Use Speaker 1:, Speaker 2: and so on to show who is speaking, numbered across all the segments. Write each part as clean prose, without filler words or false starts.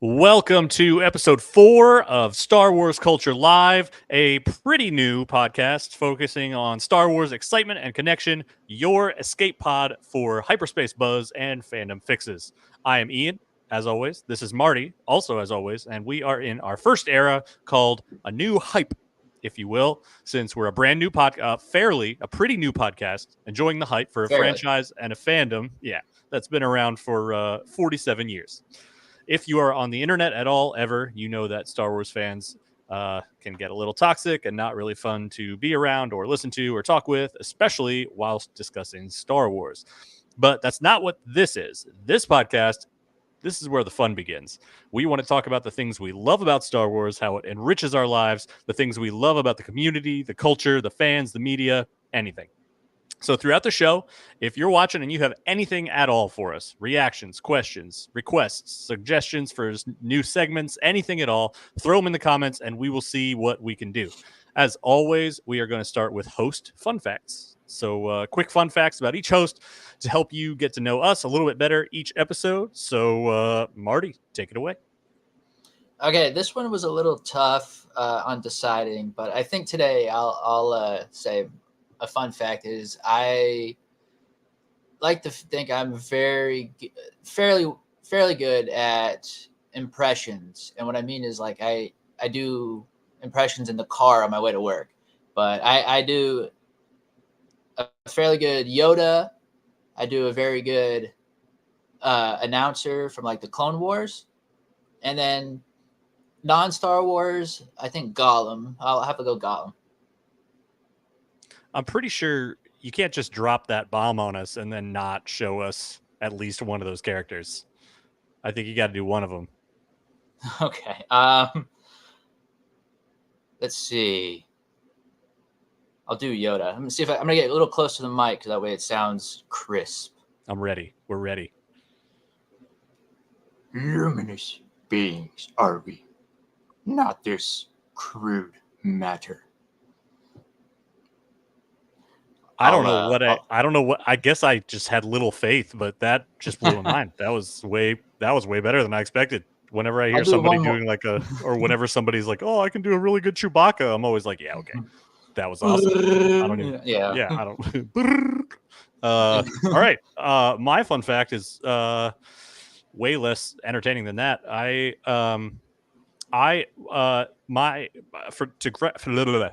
Speaker 1: Welcome to episode 4 of Star Wars Culture Live, a pretty new podcast focusing on Star Wars excitement and connection, your escape pod for hyperspace buzz and fandom fixes. I am Ian, as always. This is Marty, also as always, and we are in our first era called A New Hype, if you will, since we're a brand new a pretty new podcast, enjoying the hype for a franchise and a fandom, that's been around for 47 years. If you are on the internet at all, ever, you know that Star Wars fans can get a little toxic and not really fun to be around or listen to or talk with, especially whilst discussing Star Wars. But that's not what this is. This podcast, this is where the fun begins. We want to talk about the things we love about Star Wars, how it enriches our lives, the things we love about the community, the culture, the fans, the media, anything. So throughout the show, if you're watching and you have anything at all for us, reactions, questions, requests, suggestions for new segments, anything at all, throw them in the comments and we will see what we can do. As always, we are going to start with host fun facts. So quick fun facts about each host to help you get to know us a little bit better each episode. So Marty, take it away.
Speaker 2: Okay, this one was a little tough on deciding, but I think today I'll say a fun fact is I like to think I'm fairly good at impressions, and what I mean is like I do impressions in the car on my way to work, but I do a fairly good Yoda. I do a very good announcer from like the Clone Wars, and then non-Star Wars, I think Gollum. I'll have to go Gollum.
Speaker 1: I'm pretty sure you can't just drop that bomb on us and then not show us at least one of those characters. I think you got to do one of them.
Speaker 2: Okay. Let's see. I'll do Yoda. I'm gonna see if I'm gonna get a little close to the mic because that way it sounds crisp.
Speaker 1: I'm ready. We're ready.
Speaker 2: Luminous beings are we, not this crude matter.
Speaker 1: I don't know what I guess I just had little faith, but that just blew my mind. That was way better than I expected. Whenever I hear somebody doing or whenever somebody's like, "Oh, I can do a really good Chewbacca," I'm always like, "Yeah, okay, that was awesome." I don't even, I don't. All right, my fun fact is way less entertaining than that.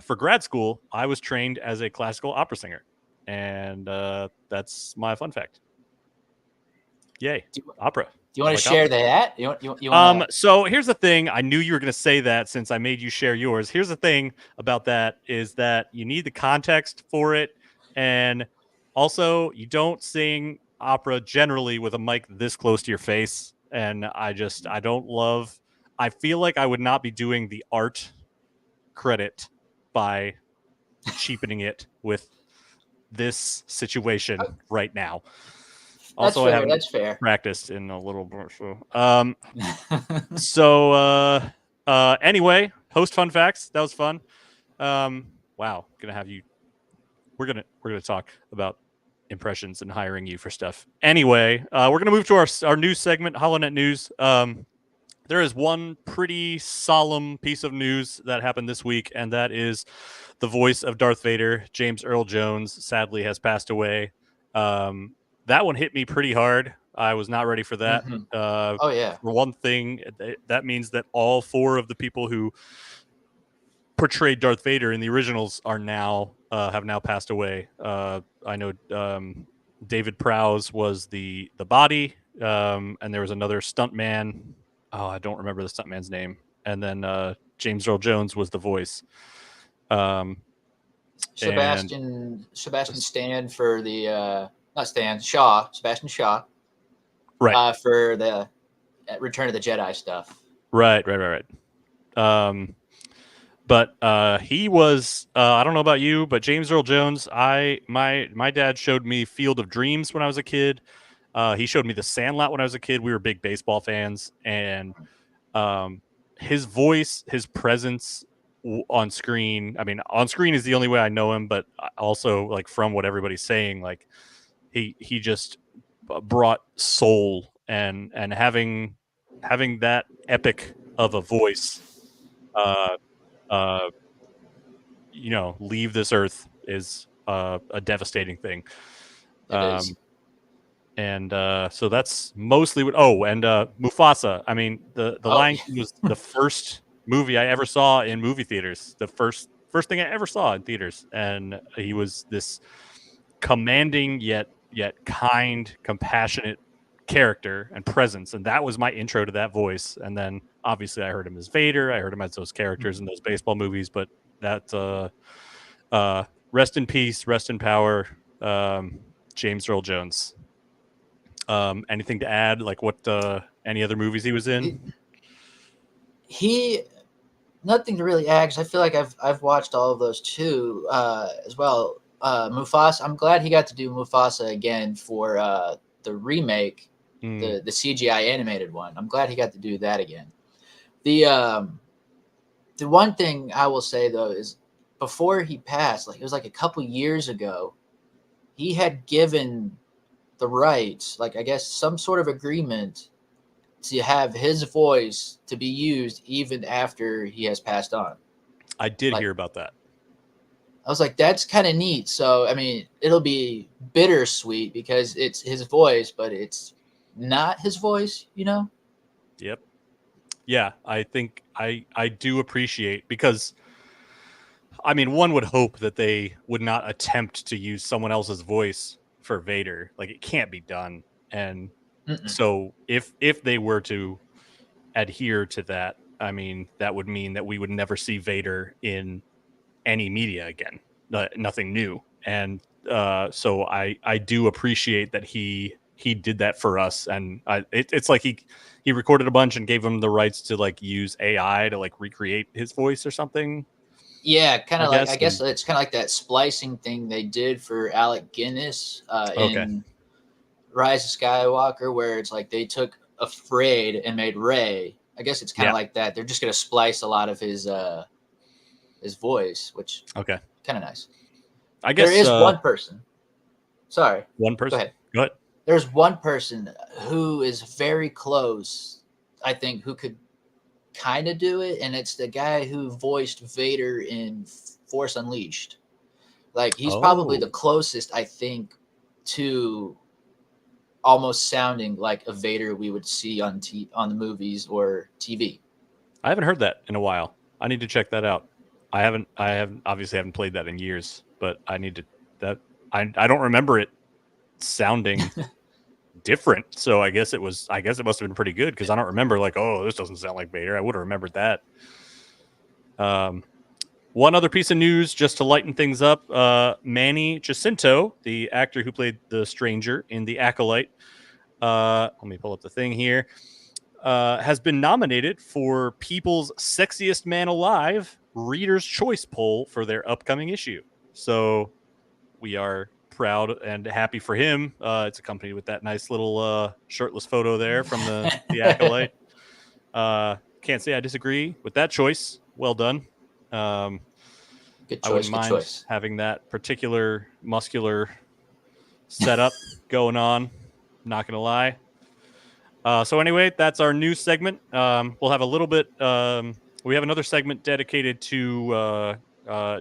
Speaker 1: For grad school, I was trained as a classical opera singer, and that's my fun fact. Yay, opera.
Speaker 2: Do you want to share that?
Speaker 1: So here's the thing. I knew you were going to say that since I made you share yours. Here's the thing about that is that you need the context for it, and also you don't sing opera generally with a mic this close to your face. And I feel like I would not be doing the art credit by cheapening it with this situation right now. Also, I haven't practiced in a little bit. Anyway, host fun facts. That was fun. Wow, gonna have you. We're gonna talk about impressions and hiring you for stuff. Anyway, we're gonna move to our news segment, HoloNet News. There is one pretty solemn piece of news that happened this week, and that is the voice of Darth Vader, James Earl Jones, sadly has passed away. That one hit me pretty hard. I was not ready for that.
Speaker 2: For
Speaker 1: one thing, that means that all 4 of the people who portrayed Darth Vader in the originals are now have now passed away. I know David Prowse was the body, and there was another stuntman. Oh, I don't remember the stuntman's name. And then James Earl Jones was the voice.
Speaker 2: Sebastian Stan for the not Stan Shaw. Sebastian Shaw.
Speaker 1: Right.
Speaker 2: For the Return of the Jedi stuff.
Speaker 1: Right. But he was I don't know about you, but James Earl Jones, my dad showed me Field of Dreams when I was a kid. He showed me The Sandlot when I was a kid. We were big baseball fans, and his voice, his presence on screen. I mean, on screen is the only way I know him, but also like from what everybody's saying, like he just brought soul and having having that epic of a voice, uh, uh, leave this earth is a devastating thing.
Speaker 2: It is.
Speaker 1: And so that's mostly what. Oh, and Mufasa. I mean, the
Speaker 2: Oh,
Speaker 1: Lion King was the first movie I ever saw in movie theaters. The first thing I ever saw in theaters, and he was this commanding yet kind, compassionate character and presence, and that was my intro to that voice. And then obviously I heard him as Vader. I heard him as those characters in those baseball movies. But that rest in peace, rest in power, James Earl Jones. Anything to add? Like what? Any other movies he was in?
Speaker 2: he nothing to really add 'cause I feel like I've watched all of those too as well. Mufasa. I'm glad he got to do Mufasa again for the remake, the CGI animated one. I'm glad he got to do that again. The one thing I will say though is before he passed, like it was like a couple years ago, he had given the rights, like I guess some sort of agreement to have his voice to be used even after he has passed on.
Speaker 1: I did
Speaker 2: Like
Speaker 1: hear about that.
Speaker 2: I was like, that's kind of neat. So I mean, it'll be bittersweet because it's his voice, but it's not his voice, you know?
Speaker 1: Yep. Yeah, I think I do appreciate, because I mean, one would hope that they would not attempt to use someone else's voice for Vader. Like it can't be done. And
Speaker 2: Mm-mm.
Speaker 1: so if they were to adhere to that, I mean, that would mean that we would never see Vader in any media again. Nothing new. And so I do appreciate that he did that for us. And it's like he recorded a bunch and gave him the rights to like use AI to like recreate his voice or something,
Speaker 2: Yeah, kind
Speaker 1: I
Speaker 2: of like I
Speaker 1: guess.
Speaker 2: guess
Speaker 1: And
Speaker 2: it's kind of like that splicing thing they did for Alec Guinness
Speaker 1: okay.
Speaker 2: in Rise of Skywalker, where it's like they took Afraid and made Ray. I guess it's kind
Speaker 1: Yeah.
Speaker 2: of like that. They're just gonna splice a lot of his voice, which
Speaker 1: Okay.
Speaker 2: kind of nice.
Speaker 1: I
Speaker 2: There
Speaker 1: guess
Speaker 2: is one person. Sorry,
Speaker 1: one
Speaker 2: go
Speaker 1: person.
Speaker 2: ahead.
Speaker 1: Go ahead.
Speaker 2: There's one person who is very close, I think, who could kind of do it, and it's the guy who voiced Vader in Force Unleashed. Like he's probably the
Speaker 1: Oh,
Speaker 2: closest, I think, to almost sounding like a Vader we would see on the movies or TV.
Speaker 1: I haven't heard that in a while. I need to check that out. I haven't obviously haven't played that in years, but I need to that I don't remember it sounding different. So I guess it must have been pretty good, because I don't remember like, oh, this doesn't sound like Vader. I would have remembered that. Um One other piece of news just to lighten things up, Manny Jacinto, the actor who played the stranger in The Acolyte, let me pull up the thing here, has been nominated for People's Sexiest Man Alive Reader's Choice Poll for their upcoming issue. So we are proud and happy for him. It's accompanied with that nice little shirtless photo there from the Acolyte. Can't say I disagree with that choice. Well done. Um,
Speaker 2: Good
Speaker 1: I
Speaker 2: choice.
Speaker 1: wouldn't
Speaker 2: Good
Speaker 1: mind
Speaker 2: choice.
Speaker 1: having that particular muscular setup going on. Not gonna lie. So anyway, that's our news segment. We'll have a little bit. We have another segment dedicated to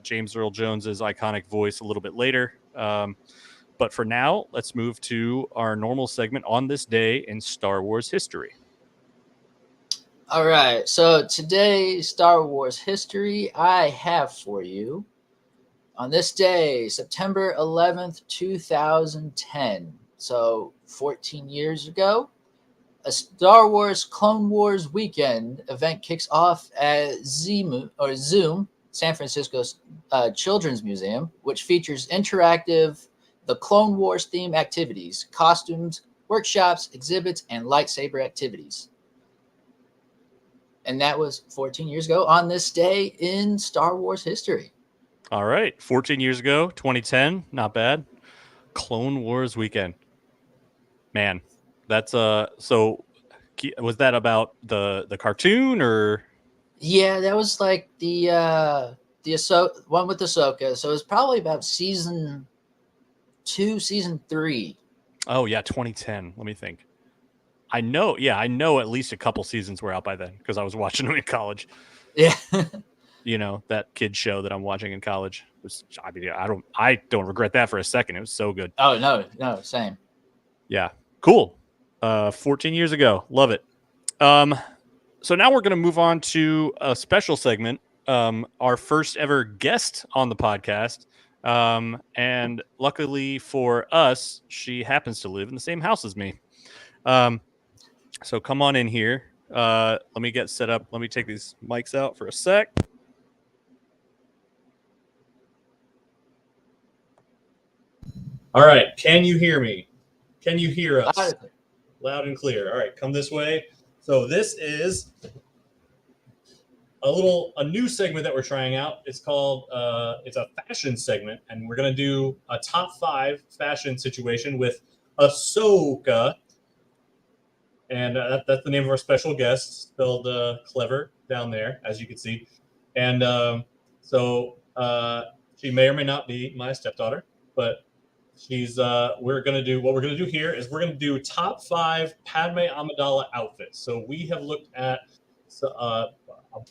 Speaker 1: James Earl Jones's iconic voice a little bit later. But for now, let's move to our normal segment on this day in Star Wars history.
Speaker 2: All right. So today, Star Wars history, I have for you on this day, September 11th, 2010. So 14 years ago, a Star Wars Clone Wars weekend event kicks off at Zoom, San Francisco's Children's Museum, which features interactive, the Clone Wars theme activities, costumes, workshops, exhibits, and lightsaber activities. And that was 14 years ago on this day in Star Wars history.
Speaker 1: All right, 14 years ago, 2010, not bad. Clone Wars weekend, man. That's So was that about the cartoon or?
Speaker 2: Yeah, that was like the one with Ahsoka. So it was probably about season 2, season 3.
Speaker 1: Oh yeah, 2010. Let me think. I know. Yeah, I know at least a couple seasons were out by then because I was watching them in college.
Speaker 2: Yeah.
Speaker 1: You know, that kid show that I'm watching in college was. I mean, I don't regret that for a second. It was so good.
Speaker 2: Oh no, same.
Speaker 1: Yeah, cool. 14 years ago, love it. So now we're going to move on to a special segment. Our first ever guest on the podcast. And luckily for us, she happens to live in the same house as me. So come on in here. Let me get set up. Let me take these mics out for a sec. All right. Can you hear me? Can you hear us? Loud and clear. All right. Come this way. So this is a new segment that we're trying out. It's called it's a fashion segment, and we're gonna do a top 5 fashion situation with Ahsoka, and that's the name of our special guest, spelled clever down there, as you can see. And so she may or may not be my stepdaughter, but she's we're gonna do what we're gonna do here is we're gonna do top 5 Padmé Amidala outfits. So we have looked at a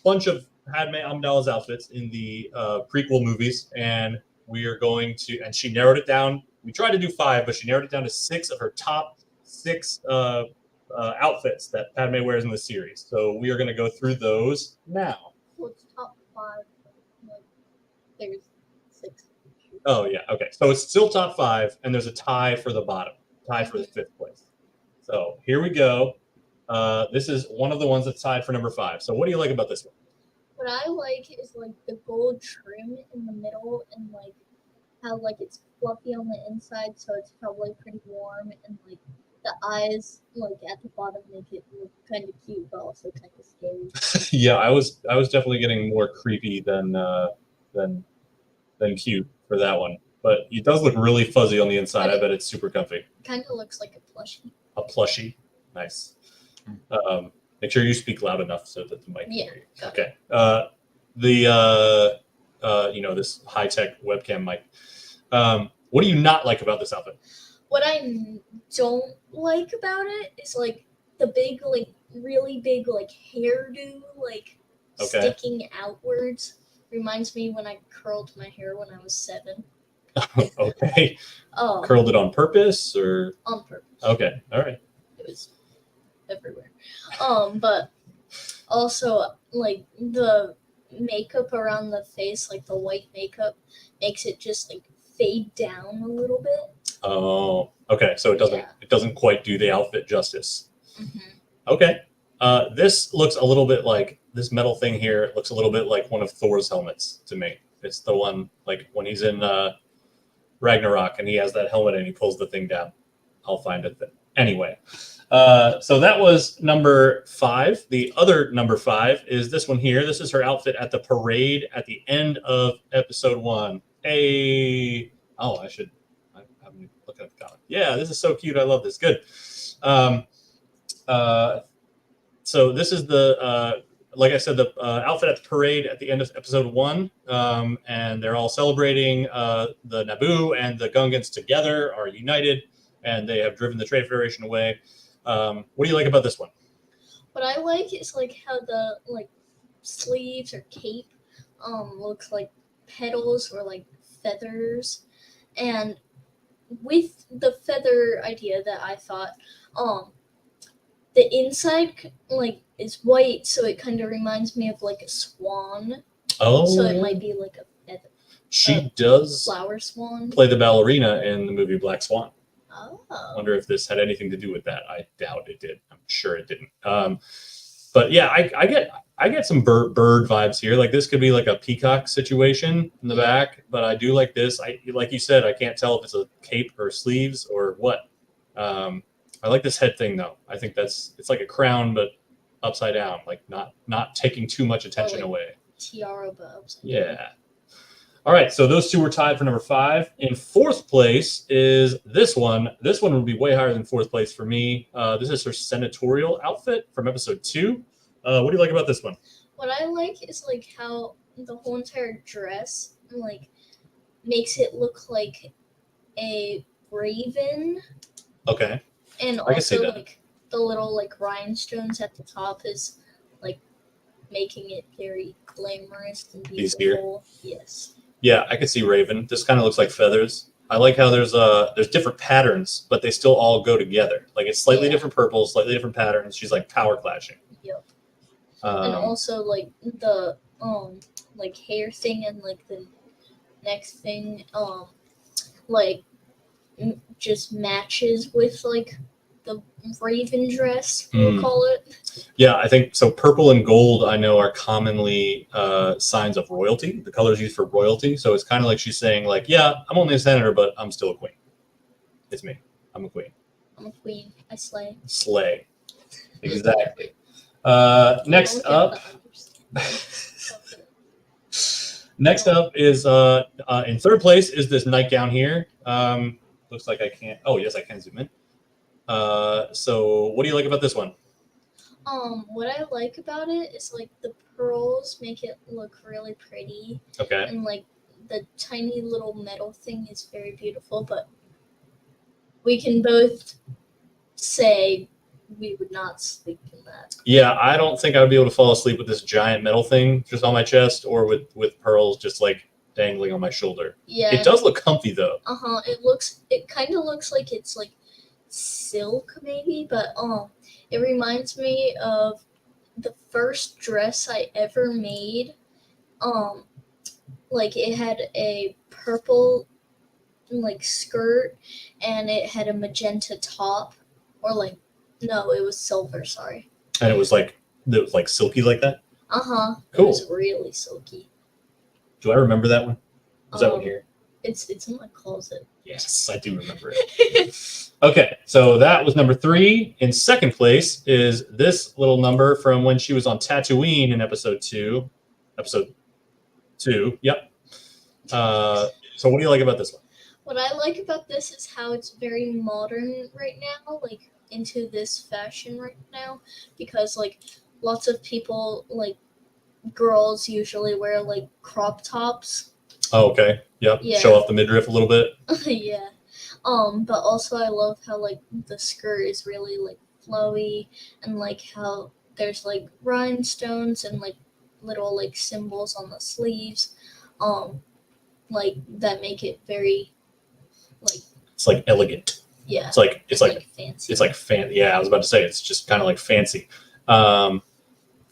Speaker 1: bunch of Padmé Amidala's outfits in the prequel movies, and we are going to. And she narrowed it down. We tried to do 5, but she narrowed it down to 6 of her top 6 outfits that Padmé wears in the series. So we are going to go through those now.
Speaker 3: What's top 5? Like, there's 6.
Speaker 1: Oh yeah, okay. So it's still top 5, and there's a tie for the bottom, tie for the 5th place. So here we go. This is one of the ones that's tied for number 5. So what do you like about this one?
Speaker 3: What I like is like the gold trim in the middle and like how like it's fluffy on the inside, so it's probably pretty warm, and like the eyes like at the bottom make it look kind of cute but also kind of scary.
Speaker 1: Yeah, I was definitely getting more creepy than cute for that one. But it does look really fuzzy on the inside. I bet it's super comfy.
Speaker 3: Kind of looks like a plushie.
Speaker 1: A plushie, nice. Make sure you speak loud enough so that the mic can hear you. Okay. This high tech webcam mic. What do you not like about this outfit?
Speaker 3: What I don't like about it is like the big, like really big, like hairdo, like sticking outwards. Reminds me when I curled my hair when I was 7.
Speaker 1: Okay. Curled it on purpose or?
Speaker 3: On purpose.
Speaker 1: Okay. All right.
Speaker 3: It was everywhere. But also like the makeup around the face, like the white makeup, makes it just like fade down a little bit.
Speaker 1: Oh, okay. So it doesn't quite do the outfit justice.
Speaker 3: Mm-hmm.
Speaker 1: Okay. This looks a little bit like this metal thing here. Looks a little bit like one of Thor's helmets to me. It's the one like when he's in Ragnarok and he has that helmet and he pulls the thing down. I'll find it. Anyway, so that was number 5. The other number 5 is this one here. This is her outfit at the parade at the end of episode 1. I'm looking at the comment. Yeah, this is so cute. I love this. Good. So this is the, like I said, the outfit at the parade at the end of episode 1. And they're all celebrating the Naboo and the Gungans together are united, and they have driven the Trade Federation away. What do you like about this one?
Speaker 3: What I like is like how the like sleeves or cape looks like petals or like feathers, and with the feather idea that I thought, the inside like is white, so it kind of reminds me of like a swan.
Speaker 1: Oh,
Speaker 3: so it might be like a feather.
Speaker 1: She does
Speaker 3: flower swan.
Speaker 1: Play the ballerina in the movie Black Swan.
Speaker 3: Oh.
Speaker 1: I wonder if this had anything to do with that. I doubt it did. I'm sure it didn't. But yeah, I get some bird vibes here. Like this could be like a peacock situation in the back, but I do like this. Like you said, I can't tell if it's a cape or sleeves or what. I like this head thing though. I think it's like a crown but upside down, like not taking too much attention away.
Speaker 3: Tiara but upside down.
Speaker 1: Yeah. All right, so those two were tied for number 5. In 4th place is this one. This one would be way higher than 4th place for me. This is her senatorial outfit from episode 2. What do you like about this one?
Speaker 3: What I like is like how the whole entire dress like makes it look like a raven.
Speaker 1: Okay.
Speaker 3: And also like the little like rhinestones at the top is like making it very glamorous and
Speaker 1: These here?
Speaker 3: beautiful. Yes.
Speaker 1: Yeah, I could see Raven. This kind of looks like feathers. I like how there's different patterns, but they still all go together. Like it's slightly
Speaker 3: Yeah.
Speaker 1: different purples, slightly different patterns. She's like power clashing.
Speaker 3: Yep. And also like the like hair thing and like the next thing like just matches with like the raven dress, we'll call it.
Speaker 1: Yeah, I think so. Purple and gold, I know, are commonly signs of royalty. The colors used for royalty. So it's kind of like she's saying, like, yeah, I'm only a senator, but I'm still a queen. It's me. I'm a queen.
Speaker 3: I'm a queen. I slay.
Speaker 1: Slay. Exactly. Next up. Next up is in third place is this nightgown here. Looks like I can't. Oh, yes, I can zoom in. So what do you like about this one?
Speaker 3: What I like about it is like the pearls make it look really pretty.
Speaker 1: Okay.
Speaker 3: And like the tiny little metal thing is very beautiful, but we can both say we would not sleep in that.
Speaker 1: Yeah, I don't think I would be able to fall asleep with this giant metal thing just on my chest or with pearls just like dangling on my shoulder.
Speaker 3: Yeah.
Speaker 1: It does look comfy though.
Speaker 3: It kind of looks like it's like silk maybe, but it reminds me of the first dress I ever made. Like it had a purple like skirt and it had a magenta top, or like no, it was silver, sorry.
Speaker 1: And it was like silky like that?
Speaker 3: Cool. It was really silky.
Speaker 1: Do I remember that one? Was that one here?
Speaker 3: It's in my closet.
Speaker 1: Yes, I do remember it. Okay, so that was number 3. In second place is this little number from when she was on Tatooine in episode 2. Episode 2, yep. So what do you like about this one?
Speaker 3: What I like about this is how it's very modern right now, like into this fashion right now, because like lots of people, like girls usually wear like crop tops.
Speaker 1: Oh, okay. Yep.
Speaker 3: Yeah.
Speaker 1: Show off the midriff a little bit.
Speaker 3: Yeah. But also I love how like the skirt is really like flowy, and like how there's like rhinestones and like little like symbols on the sleeves, like that make it very like,
Speaker 1: it's like elegant.
Speaker 3: Yeah.
Speaker 1: It's like
Speaker 3: fancy.
Speaker 1: It's like fancy. Yeah, I was about to say it's just kind of like fancy.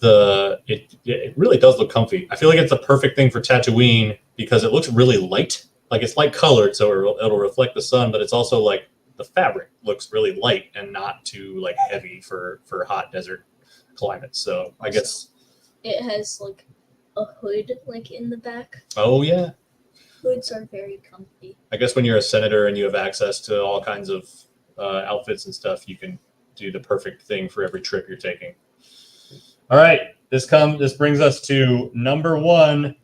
Speaker 1: It really does look comfy. I feel like it's a perfect thing for Tatooine because it looks really light. Like it's light colored, so it'll reflect the sun, but it's also like the fabric looks really light and not too like heavy for hot desert climates. So I guess
Speaker 3: it has like a hood like in the back.
Speaker 1: Oh yeah.
Speaker 3: Hoods are very comfy.
Speaker 1: I guess when you're a senator and you have access to all kinds of outfits and stuff, you can do the perfect thing for every trip you're taking. All right, this brings us to number 1.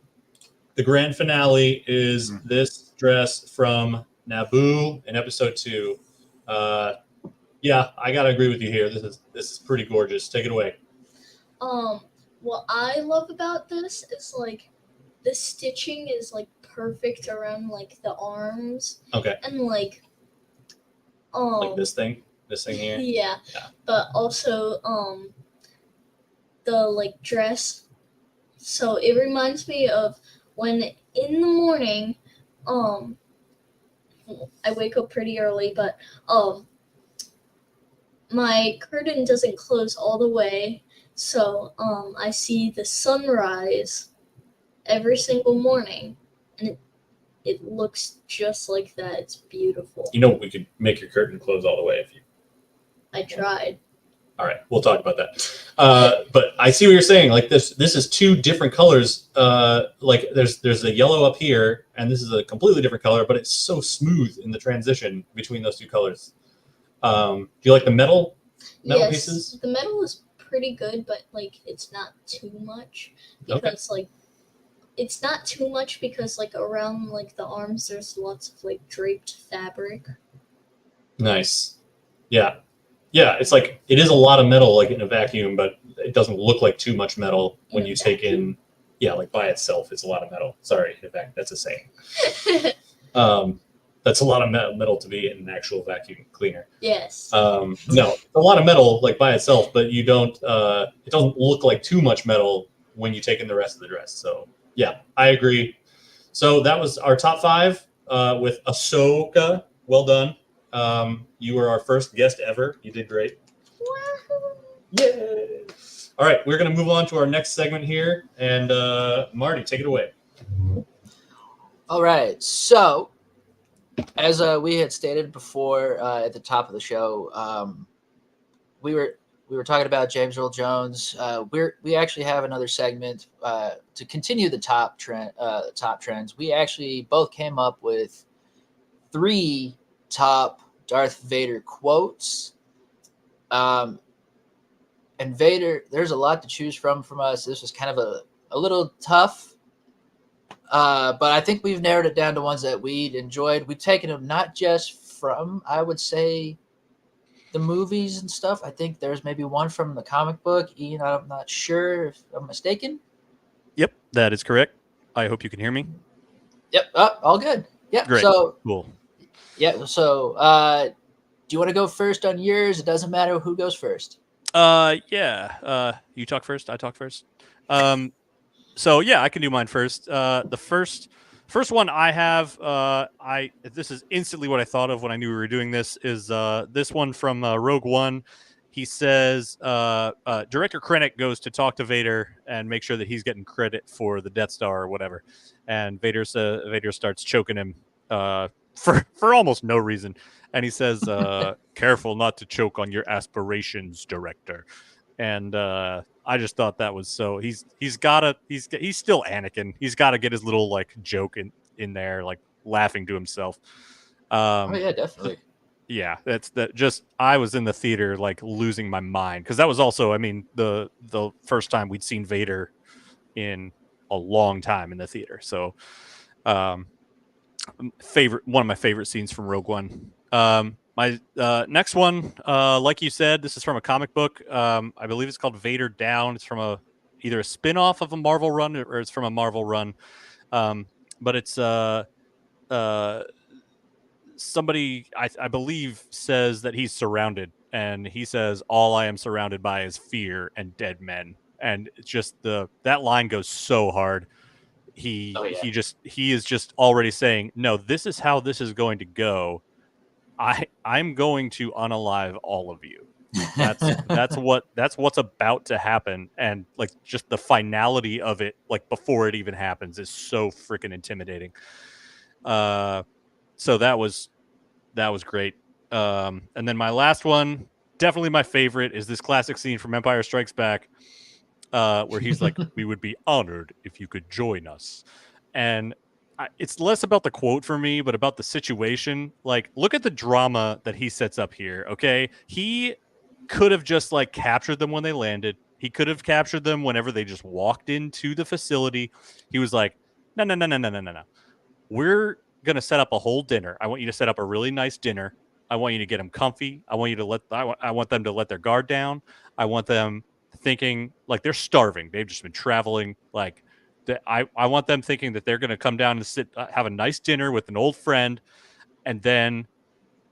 Speaker 1: The grand finale is this dress from Naboo in episode 2. Yeah, I gotta agree with you here. This is pretty gorgeous. Take it away.
Speaker 3: What I love about this is like the stitching is like perfect around like the arms.
Speaker 1: Okay.
Speaker 3: And like
Speaker 1: this thing here.
Speaker 3: Yeah. But also the like dress. So it reminds me of when in the morning I wake up pretty early, but my curtain doesn't close all the way, so I see the sunrise every single morning, and it looks just like that. It's beautiful.
Speaker 1: You know, we could make your curtain close all the way if you.
Speaker 3: I tried.
Speaker 1: All right, we'll talk about that. But I see what you're saying. Like this is 2 different colors. Like there's a yellow up here, and this is a completely different color, but it's so smooth in the transition between those 2 colors. Do you like the metal
Speaker 3: Yes,
Speaker 1: pieces?
Speaker 3: The metal is pretty good, but like it's not too much because like it's not too much because like around like the arms there's lots of like draped fabric.
Speaker 1: Nice. Yeah. Yeah, it's like it is a lot of metal like in a vacuum, but it doesn't look like too much metal when you take in like by itself it's a lot of metal. Sorry, in fact, that's a saying. That's a lot of metal to be in an actual vacuum cleaner.
Speaker 3: Yes.
Speaker 1: No, a lot of metal like by itself, but you don't. It doesn't look like too much metal when you take in the rest of the dress. So yeah, I agree. So that was our top 5 with Ahsoka. Well done. You were our first guest ever. You did great. Yay! All right, we're going to move on to our next segment here. And Marty, take it away.
Speaker 2: All right. So, as we had stated before at the top of the show, we were talking about James Earl Jones. We actually have another segment to continue the top trends. We actually both came up with 3 top Darth Vader quotes. And Vader, there's a lot to choose from us. This was kind of a little tough, but I think we've narrowed it down to ones that we'd enjoyed. We've taken them not just from, I would say, the movies and stuff. I think there's maybe one from the comic book. Ian, I'm not sure if I'm mistaken.
Speaker 1: Yep, that is correct. I hope you can hear me.
Speaker 2: Yep, all good. Yeah,
Speaker 1: great.
Speaker 2: So
Speaker 1: cool.
Speaker 2: Yeah, so do you want to go first on yours? It doesn't matter who goes first.
Speaker 1: Yeah. You talk first. I talk first. So yeah, I can do mine first. The first one I have, this is instantly what I thought of when I knew we were doing this. Is this one from Rogue One? He says, Director Krennic goes to talk to Vader and make sure that he's getting credit for the Death Star or whatever, and Vader starts choking him for almost no reason, and he says, "Careful not to choke on your aspirations, Director." And I just thought that was so. He's still Anakin. He's got to get his little like joke in there, like laughing to himself.
Speaker 2: Oh yeah, definitely.
Speaker 1: Yeah, that's that. Just I was in the theater like losing my mind because that was also, I mean, the first time we'd seen Vader in a long time in the theater. So, one of my favorite scenes from Rogue One. My next one, like you said, this is from a comic book. I believe it's called Vader Down. It's from either a spin-off of a Marvel run or it's from a Marvel run. But it's somebody I believe says that he's surrounded, and he says, "All I am surrounded by is fear and dead men." And it's just that line goes so hard. He is just already saying, "No, this is how this is going to go. I'm going to unalive all of you." That's what's about to happen, and like just the finality of it, like before it even happens, is so freaking intimidating. So that was great. And then my last one, definitely my favorite, is this classic scene from Empire Strikes Back, where he's like, "We would be honored if you could join us," and it's less about the quote for me, but about the situation. Like, look at the drama that he sets up here. Okay, he could have just like captured them when they landed. He could have captured them whenever they just walked into the facility. He was like, "No, no, no, no, no, no, no, no. We're gonna set up a whole dinner. I want you to set up a really nice dinner. I want you to get them comfy. I want you to I want them to let their guard down. I want them thinking like they're starving. They've just been traveling. Like I want them thinking that they're going to come down and have a nice dinner with an old friend, and then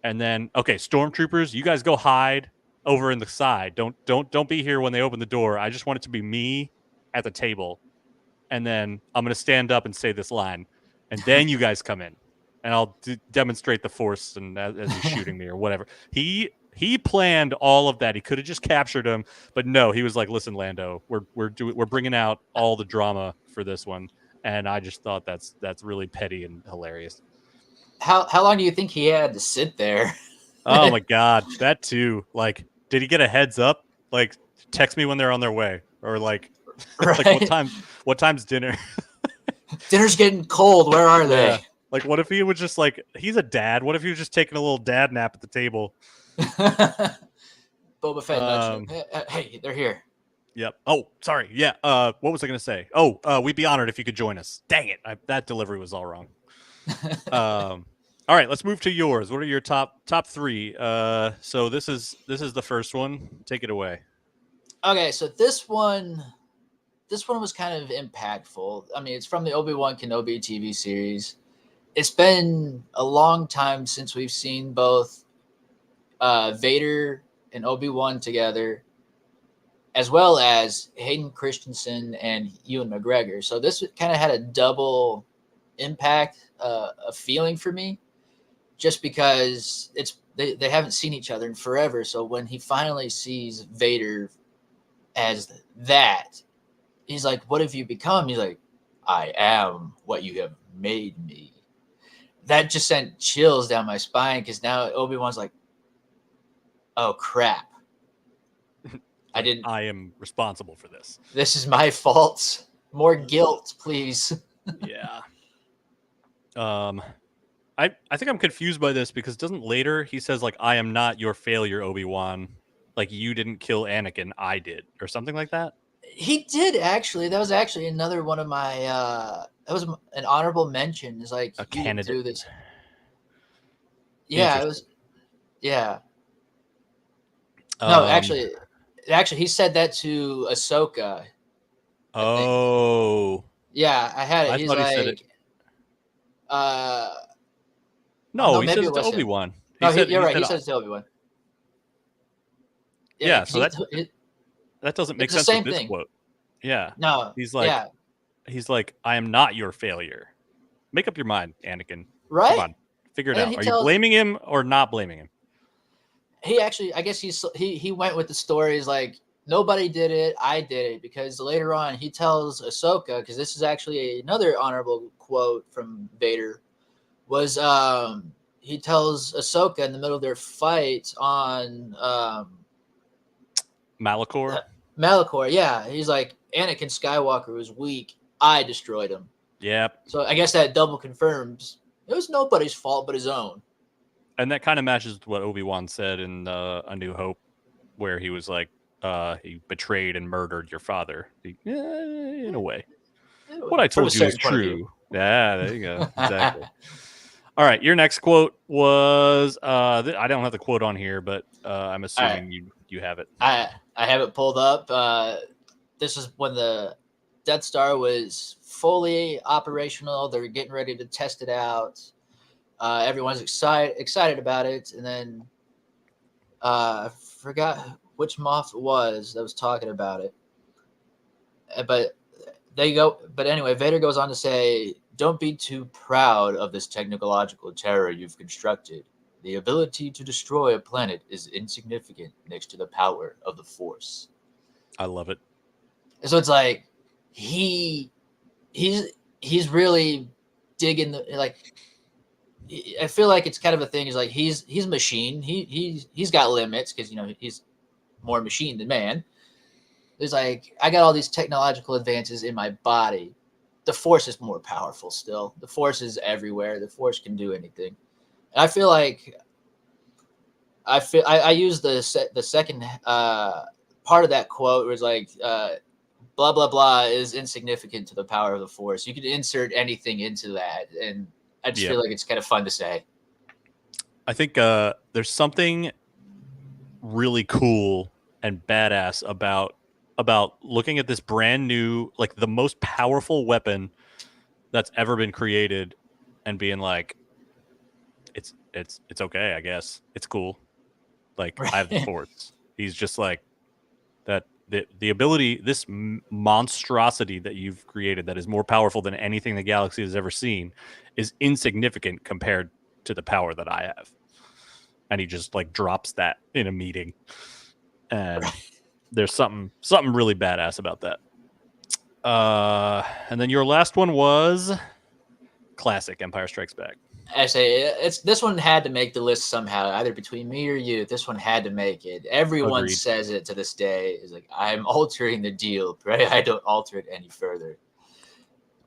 Speaker 1: okay, stormtroopers, you guys go hide over in the side. Don't be here when they open the door. I just want it to be me at the table, and then I'm going to stand up and say this line, and then you guys come in, and I'll demonstrate the force and as he's shooting me or whatever." He planned all of that. He could have just captured him, but no, he was like, "Listen, Lando, we're bringing out all the drama for this one," and I just thought that's really petty and hilarious.
Speaker 2: How long do you think he had to sit there?
Speaker 1: Oh my god, that too. Like, did he get a heads up? Like, text me when they're on their way, or like,
Speaker 2: right.
Speaker 1: like what time's dinner?
Speaker 2: Dinner's getting cold. Where are they?
Speaker 1: Like, what if he was just like, he's a dad? What if he was just taking a little dad nap at the table?
Speaker 2: Boba Fett nudged him. Hey, they're here.
Speaker 1: Yep. Oh, sorry. Yeah. What was I going to say? Oh, we'd be honored if you could join us. Dang it. That delivery was all wrong. All right, let's move to yours. What are your top 3? So this is the first one. Take it away.
Speaker 2: Okay, so this one was kind of impactful. I mean, it's from the Obi-Wan Kenobi TV series. it's been a long time since we've seen both Vader and Obi-Wan together, as well as Hayden Christensen and Ewan McGregor. So this kind of had a double impact, a feeling for me, just because they haven't seen each other in forever. So when he finally sees Vader as that, he's like, "What have you become?" He's like, "I am what you have made me." That just sent chills down my spine, because now Obi-Wan's like, "Oh crap.
Speaker 1: I am responsible for this.
Speaker 2: This is my fault. More guilt, please."
Speaker 1: Yeah. I think I'm confused by this, because doesn't later he says, like, "I am not your failure, Obi-Wan. Like, you didn't kill Anakin, I did," or something like that?
Speaker 2: He did, actually. That was actually another one of my that was an honorable mention. Is like,
Speaker 1: A
Speaker 2: you didn't do
Speaker 1: candidate.
Speaker 2: this. Yeah, it was. Yeah. No, actually, he said that to Ahsoka. I think.
Speaker 1: Oh.
Speaker 2: Yeah, I had it.
Speaker 1: I
Speaker 2: He's
Speaker 1: thought he said it.
Speaker 2: uh,
Speaker 1: No, he
Speaker 2: maybe
Speaker 1: says
Speaker 2: it
Speaker 1: it to
Speaker 2: was him.
Speaker 1: Obi-Wan.
Speaker 2: No, you're right. He said it to Obi-Wan.
Speaker 1: Yeah, so that doesn't make
Speaker 2: it's the
Speaker 1: sense
Speaker 2: same
Speaker 1: with this
Speaker 2: thing.
Speaker 1: quote. Yeah.
Speaker 2: No.
Speaker 1: He's like,
Speaker 2: yeah.
Speaker 1: "I am not your failure. Make up your mind, Anakin.
Speaker 2: Right?
Speaker 1: Come on, figure it
Speaker 2: And
Speaker 1: out. Are you blaming him or not blaming him?"
Speaker 2: He actually, I guess he went with the stories like, nobody did it, I did it, because later on he tells Ahsoka, because this is actually another honorable quote from Vader, was he tells Ahsoka in the middle of their fight on
Speaker 1: Malachor?
Speaker 2: Malachor, yeah. He's like, Anakin Skywalker was weak, I destroyed him.
Speaker 1: Yep.
Speaker 2: So I guess that double confirms it was nobody's fault but his own.
Speaker 1: And that kind of matches with what Obi-Wan said in A New Hope, where he was like, he betrayed and murdered your father. In a way. What I told you is true. Yeah, there you go. Exactly. All right, your next quote was, I don't have the quote on here, but I'm assuming you have it.
Speaker 2: I have it pulled up. This is when the Death Star was fully operational. They're getting ready to test it out. Everyone's excited about it, and then I forgot which Moff it was that was talking about it. But anyway, Vader goes on to say, "Don't be too proud of this technological terror you've constructed. The ability to destroy a planet is insignificant next to the power of the Force."
Speaker 1: I love it.
Speaker 2: So it's like he's really digging the, like, I feel like it's kind of a thing. Is like he's a machine. He's got limits, because he's more machine than man. There's like, I got all these technological advances in my body. The Force is more powerful still. The Force is everywhere. The Force can do anything. And I feel like I use the second part of that quote, where it's like, blah blah blah is insignificant to the power of the Force. You could insert anything into that, and I just feel like it's kind of fun to say.
Speaker 1: I think there's something really cool and badass about looking at this brand new, like the most powerful weapon that's ever been created, and being like, it's okay, I guess. It's cool. Like, I have the Force. He's just like that. The ability, this monstrosity that you've created that is more powerful than anything the galaxy has ever seen, is insignificant compared to the power that I have. And he just like drops that in a meeting. And there's something really badass about that. And then your last one was classic Empire Strikes Back.
Speaker 2: I say this one had to make the list somehow, either between me or you. This one had to make it. Everyone
Speaker 1: Agreed.
Speaker 2: says it to this day. Is like, I'm altering the deal. Pray I don't alter it any further.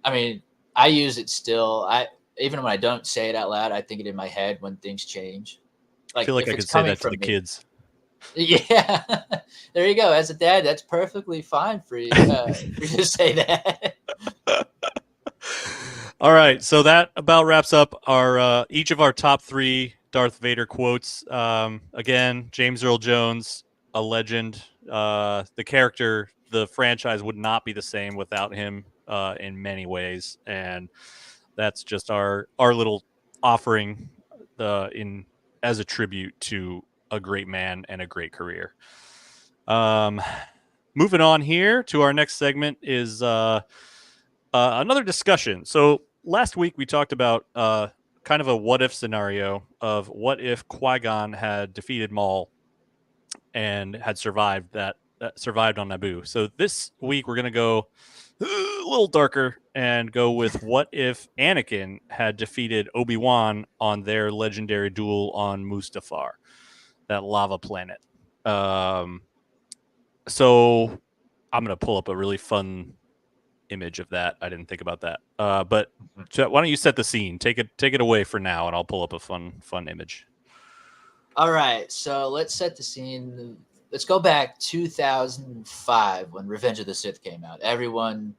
Speaker 2: I mean, I use it still. Even when I don't say it out loud, I think it in my head when things change.
Speaker 1: Like, I feel like I could say that to the kids.
Speaker 2: Yeah, there you go. As a dad, that's perfectly fine for you to say that.
Speaker 1: All right, so that about wraps up our each of our top 3 Darth Vader quotes. Again, James Earl Jones, a legend. The character, the franchise would not be the same without him in many ways, and that's just our little offering in as a tribute to a great man and a great career. Moving on here to our next segment is another discussion. So last week we talked about kind of a what if scenario of what if Qui-Gon had defeated Maul and had survived survived on Naboo. So this week we're gonna go a little darker and go with what if Anakin had defeated Obi-Wan on their legendary duel on Mustafar, that lava planet. So I'm gonna pull up a really fun image of that. I didn't think about that. But why don't you set the scene? Take it away for now, and I'll pull up a fun image.
Speaker 2: All right, so let's set the scene. Let's go back 2005 when Revenge of the Sith came out. Everyone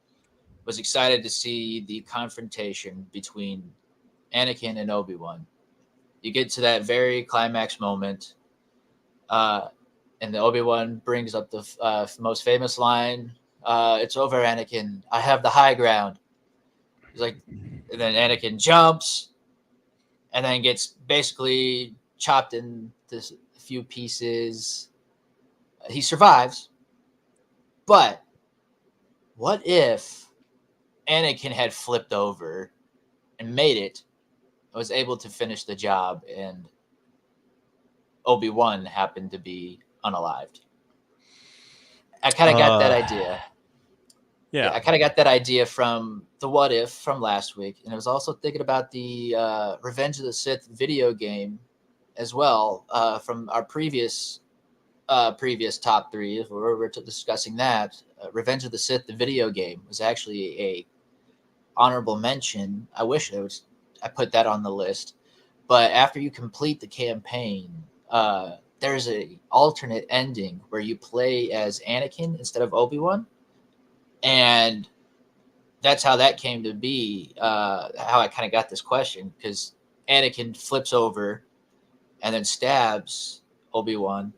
Speaker 2: was excited to see the confrontation between Anakin and Obi-Wan. You get to that very climax moment, and the Obi-Wan brings up the most famous line, "It's over, Anakin. I have the high ground." He's like, and then Anakin jumps, and then gets basically chopped into a few pieces. He survives, but what if Anakin had flipped over and made it, was able to finish the job, and Obi-Wan happened to be unalived? I kind of got that idea.
Speaker 1: Yeah,
Speaker 2: I kind of got that idea from the What If from last week, and I was also thinking about the Revenge of the Sith video game as well, from our previous top three. Where we're discussing that. Revenge of the Sith, the video game, was actually a honorable mention. I wish I put that on the list. But after you complete the campaign, there's a alternate ending where you play as Anakin instead of Obi-Wan. And that's how that came to be, how I kind of got this question, because Anakin flips over and then stabs Obi-Wan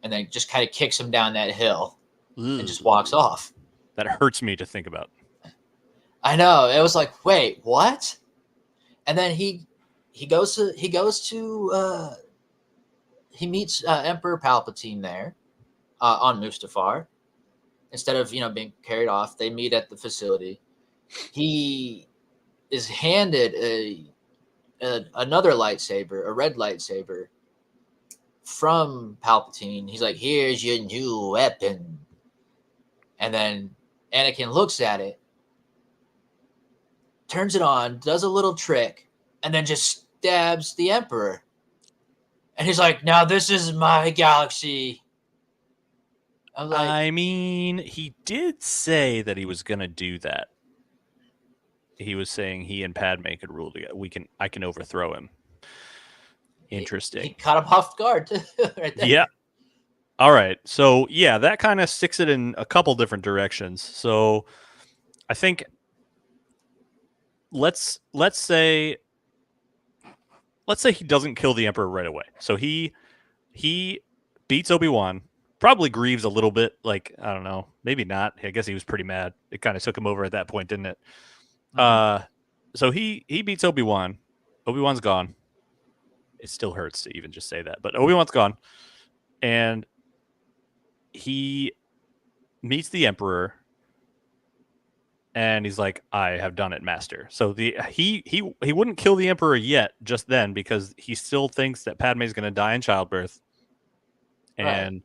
Speaker 2: and then just kind of kicks him down that hill and just walks off.
Speaker 1: That hurts me to think about.
Speaker 2: I know. It was like, wait, what? And then he meets Emperor Palpatine there on Mustafar. Instead of being carried off, they meet at the facility. He is handed another lightsaber, a red lightsaber, from Palpatine. He's like, "Here's your new weapon." And then Anakin looks at it, turns it on, does a little trick, and then just stabs the Emperor. And he's like, "Now this is my galaxy."
Speaker 1: I mean, he did say that he was going to do that. He was saying he and Padme could rule together. I can overthrow him. Interesting.
Speaker 2: He caught him off guard too, right there.
Speaker 1: Yeah. All right. So yeah, that kind of sticks it in a couple different directions. So I think let's say he doesn't kill the Emperor right away. So he beats Obi-Wan. Probably grieves a little bit, like, I don't know, maybe not. I guess he was pretty mad. It kind of took him over at that point, didn't it? Mm-hmm. So he beats Obi-Wan. Obi-Wan's gone. It still hurts to even just say that, but Obi-Wan's gone. And he meets the Emperor, and he's like, "I have done it, Master." So he wouldn't kill the Emperor yet, just then, because he still thinks that Padme's going to die in childbirth. And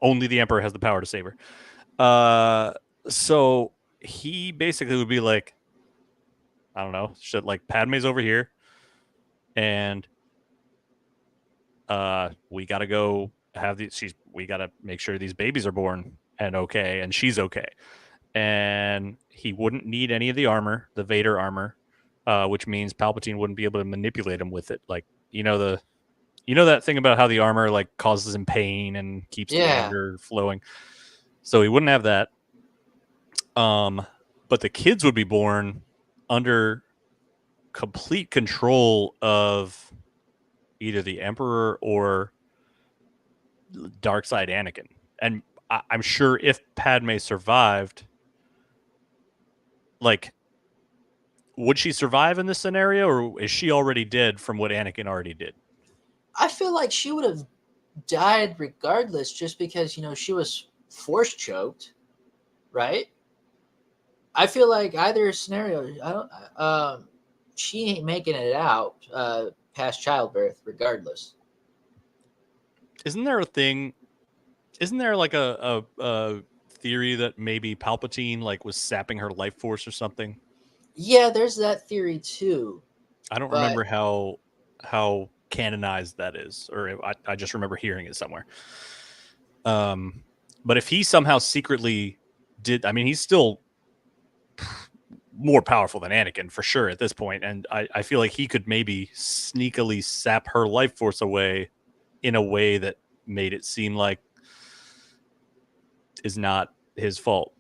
Speaker 1: only the Emperor has the power to save her. So he basically would be like, I don't know, shit, like, Padme's over here, and we gotta go have we gotta make sure these babies are born and she's okay. And he wouldn't need any of the armor, the Vader armor, which means Palpatine wouldn't be able to manipulate him with it. Like, that thing about how the armor, like, causes him pain and keeps the anger flowing. So he wouldn't have that. But the kids would be born under complete control of either the Emperor or Darkside Anakin. And I'm sure if Padme survived, like, would she survive in this scenario, or is she already dead from what Anakin already did?
Speaker 2: I feel like she would have died regardless, just because she was force choked, right? I feel like either scenario, I don't. She ain't making it out past childbirth, regardless.
Speaker 1: Isn't there a thing? Isn't there like a theory that maybe Palpatine like was sapping her life force or something?
Speaker 2: Yeah, there's that theory too.
Speaker 1: I don't
Speaker 2: But
Speaker 1: remember how canonized that is, or I just remember hearing it somewhere. But if he somehow secretly did, I mean, he's still more powerful than Anakin for sure at this point, and I feel like he could maybe sneakily sap her life force away in a way that made it seem like is not his fault.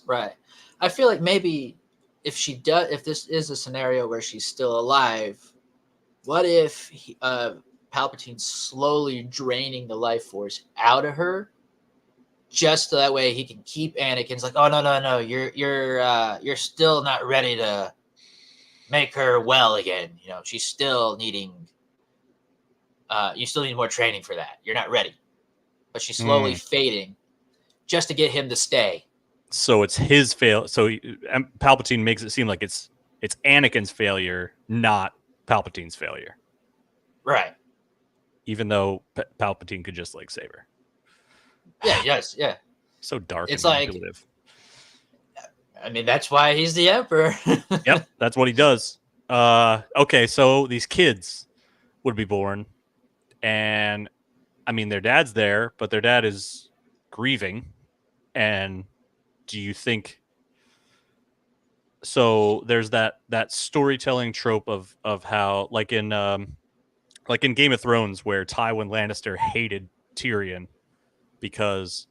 Speaker 2: right, I feel like maybe if this is a scenario where she's still alive, what if Palpatine's slowly draining the life force out of her, just so that way he can keep Anakin's like, oh no, you're still not ready to make her well again. She's still needing. You still need more training for that. You're not ready, but she's slowly fading, just to get him to stay.
Speaker 1: So it's his fail. So Palpatine makes it seem like it's Anakin's failure, not Palpatine's failure.
Speaker 2: Right.
Speaker 1: Even though Palpatine could just like save her.
Speaker 2: Yeah. Yes. Yeah.
Speaker 1: So dark
Speaker 2: It's
Speaker 1: and
Speaker 2: like,
Speaker 1: manipulative.
Speaker 2: I mean, that's why he's the emperor.
Speaker 1: Yep, that's what he does. Okay, so these kids would be born, and I mean their dad's there, but their dad is grieving. And do you think so? There's that storytelling trope of how like in Game of Thrones, where Tywin Lannister hated Tyrion because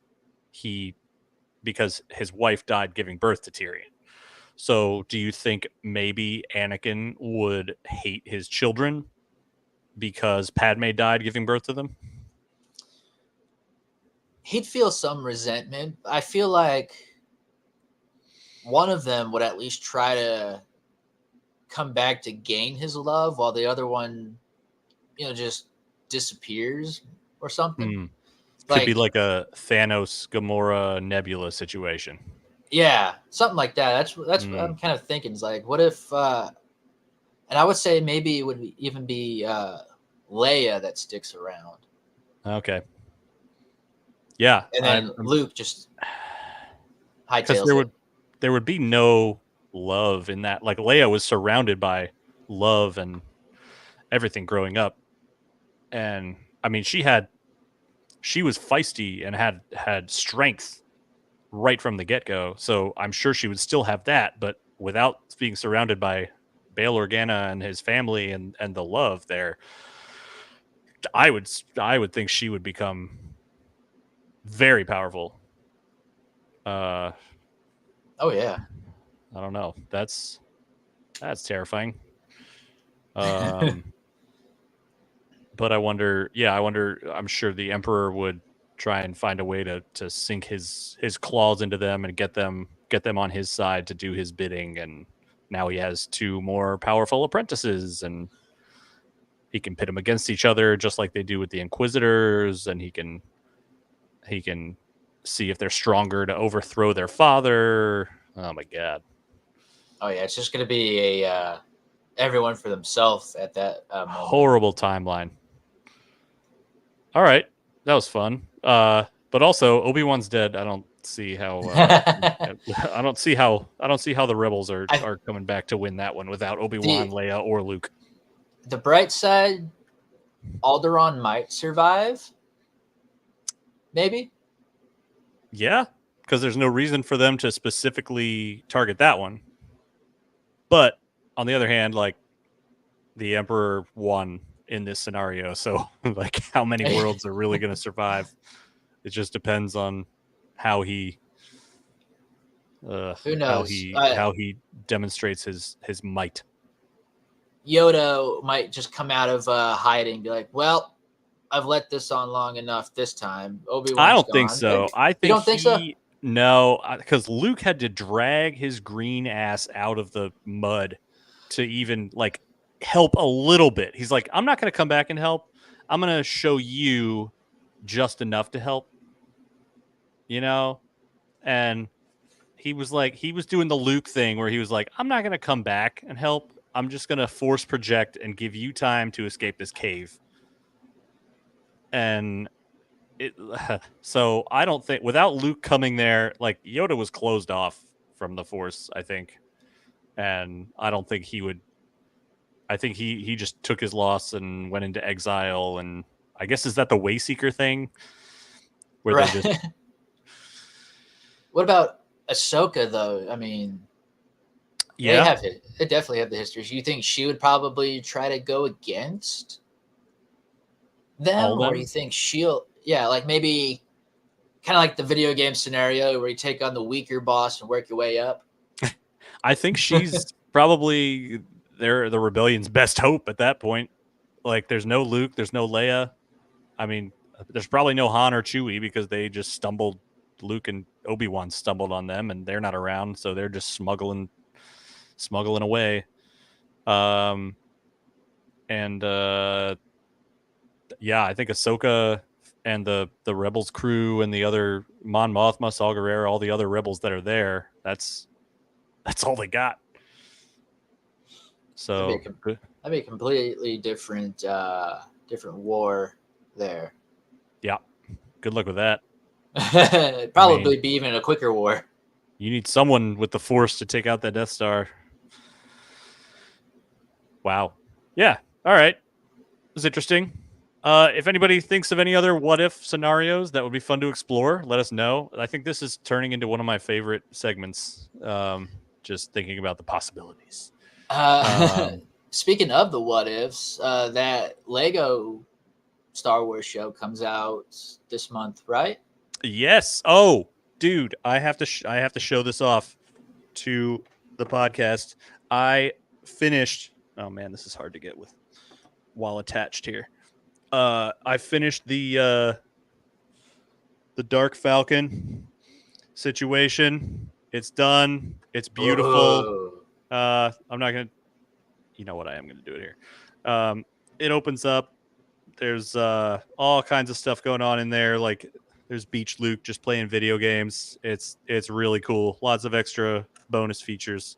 Speaker 1: his wife died giving birth to Tyrion. So do you think maybe Anakin would hate his children because Padme died giving birth to them?
Speaker 2: He'd feel some resentment. I feel like one of them would at least try to come back to gain his love, while the other one, just disappears or something.
Speaker 1: Could be like a Thanos Gamora Nebula situation.
Speaker 2: Yeah, something like that. That's what I'm kind of thinking. It's like, what if? And I would say maybe it would even be Leia that sticks around.
Speaker 1: Okay. Yeah,
Speaker 2: and then Luke just hightails
Speaker 1: because there would be no love in that. Like Leia was surrounded by love and everything growing up, and I mean she was feisty and had strength right from the get-go, so I'm sure she would still have that, but without being surrounded by Bail Organa and his family and the love there, I would think she would become very powerful.
Speaker 2: Oh yeah.
Speaker 1: I don't know. That's terrifying. But I wonder. I'm sure the Emperor would try and find a way to sink his claws into them and get them on his side to do his bidding. And now he has two more powerful apprentices, and he can pit them against each other just like they do with the Inquisitors, and he can see if they're stronger to overthrow their father. Oh my god.
Speaker 2: Oh yeah, it's just gonna be a everyone for themselves at that moment.
Speaker 1: Horrible timeline. All right, that was fun. But also Obi-Wan's dead. I don't see how. I don't see how the rebels are coming back to win that one without Obi-Wan, Leia, or Luke.
Speaker 2: The bright side, Alderaan might survive. Maybe.
Speaker 1: Yeah, because there's no reason for them to specifically target that one. But on the other hand, like the Emperor won in this scenario, so like how many worlds are really going to survive? It just depends on how he
Speaker 2: who knows
Speaker 1: how he demonstrates his might.
Speaker 2: Yoda might just come out of hiding and be like, well, I've let this on long enough this time. Obi-Wan's
Speaker 1: I don't
Speaker 2: gone.
Speaker 1: think so. I think
Speaker 2: you don't think so?
Speaker 1: No, because Luke had to drag his green ass out of the mud to even like help a little bit. He's like, I'm not going to come back and help. I'm going to show you just enough to help, you know? And he was like, he was doing the Luke thing where he was like, I'm not going to come back and help. I'm just going to force project and give you time to escape this cave. And it, so I don't think without Luke coming there, like Yoda was closed off from the Force, I think. And I don't think he would. I think he just took his loss and went into exile. And I guess is that the Wayseeker thing where they
Speaker 2: Right.
Speaker 1: just
Speaker 2: What about Ahsoka though? I mean,
Speaker 1: yeah.
Speaker 2: they definitely have the history. Do you think she would probably try to go against them,
Speaker 1: All
Speaker 2: or you
Speaker 1: them.
Speaker 2: think like maybe kind of like the video game scenario where you take on the weaker boss and work your way up?
Speaker 1: I think she's probably the rebellion's best hope at that point. Like there's no Luke, there's no Leia. I mean, there's probably no Han or Chewie because they just stumbled. Luke and Obi-Wan stumbled on them, and they're not around, so they're just smuggling away. And yeah, I think Ahsoka and the Rebels crew and the other Mon Mothma, Saw Gerrera, all the other rebels that are there. That's all they got. So
Speaker 2: That'd be a completely different war there.
Speaker 1: yeah, good luck with that.
Speaker 2: It'd probably be even a quicker war.
Speaker 1: You need someone with the Force to take out that Death Star. Wow. Yeah. All right. It was interesting. If anybody thinks of any other what if scenarios that would be fun to explore, let us know. I think this is turning into one of my favorite segments. Just thinking about the possibilities.
Speaker 2: Speaking of the what ifs, that Lego Star Wars show comes out this month, right?
Speaker 1: Yes. Oh, dude, I have to show this off to the podcast. I finished. Oh man, this is hard to get with while attached here. I finished the Dark Falcon situation. It's done. It's beautiful.
Speaker 2: Whoa.
Speaker 1: I'm not gonna. You know what? I am gonna do it here. It opens up. There's all kinds of stuff going on in there. Like there's Beach Luke just playing video games. It's really cool. Lots of extra bonus features.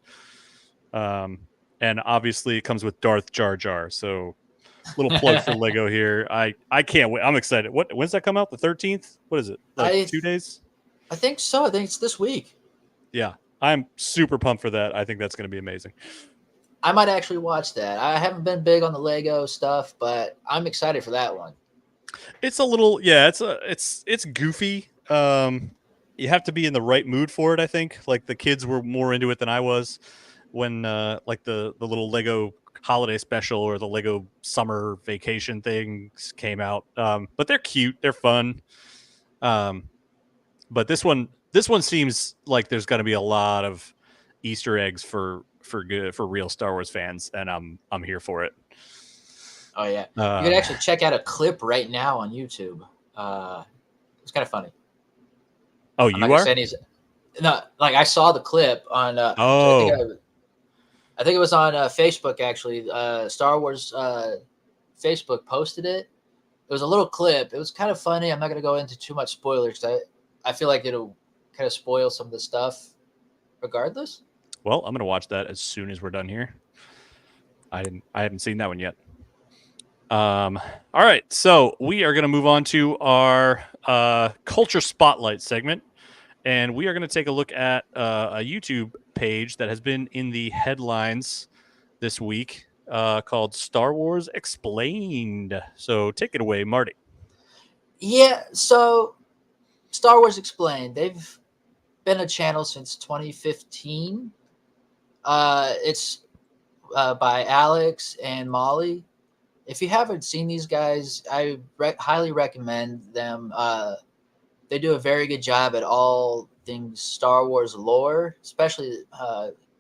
Speaker 1: And obviously it comes with Darth Jar Jar. So little plug for Lego here. I can't wait. I'm excited. When's that come out? The 13th? What is it? Like 2 days?
Speaker 2: I think so. I think it's this week.
Speaker 1: Yeah. I'm super pumped for that. I think that's going to be amazing.
Speaker 2: I might actually watch that. I haven't been big on the Lego stuff, but I'm excited for that one.
Speaker 1: It's a little, it's goofy. You have to be in the right mood for it, I think. Like the kids were more into it than I was when like the little Lego holiday special or the Lego summer vacation things came out. But they're cute, they're fun. But this one seems like there's going to be a lot of Easter eggs for real Star Wars fans, and I'm here for it.
Speaker 2: Oh yeah, you can actually check out a clip right now on YouTube. It's kind of funny.
Speaker 1: Oh, you are?
Speaker 2: No, like I saw the clip on. I think it was on Facebook actually. Star Wars Facebook posted it. It was a little clip. It was kind of funny. I'm not going to go into too much spoilers. I feel like it'll kind of spoil some of the stuff, regardless.
Speaker 1: Well, I'm going to watch that as soon as we're done here. I haven't seen that one yet. All right, so we are going to move on to our Culture Spotlight segment, and we are going to take a look at a YouTube page that has been in the headlines this week called Star Wars Explained. So take it away, Marty.
Speaker 2: Yeah, so Star Wars Explained. They've been a channel since 2015. It's by Alex and Molly. If you haven't seen these guys, I highly recommend them. They do a very good job at all things Star Wars lore, especially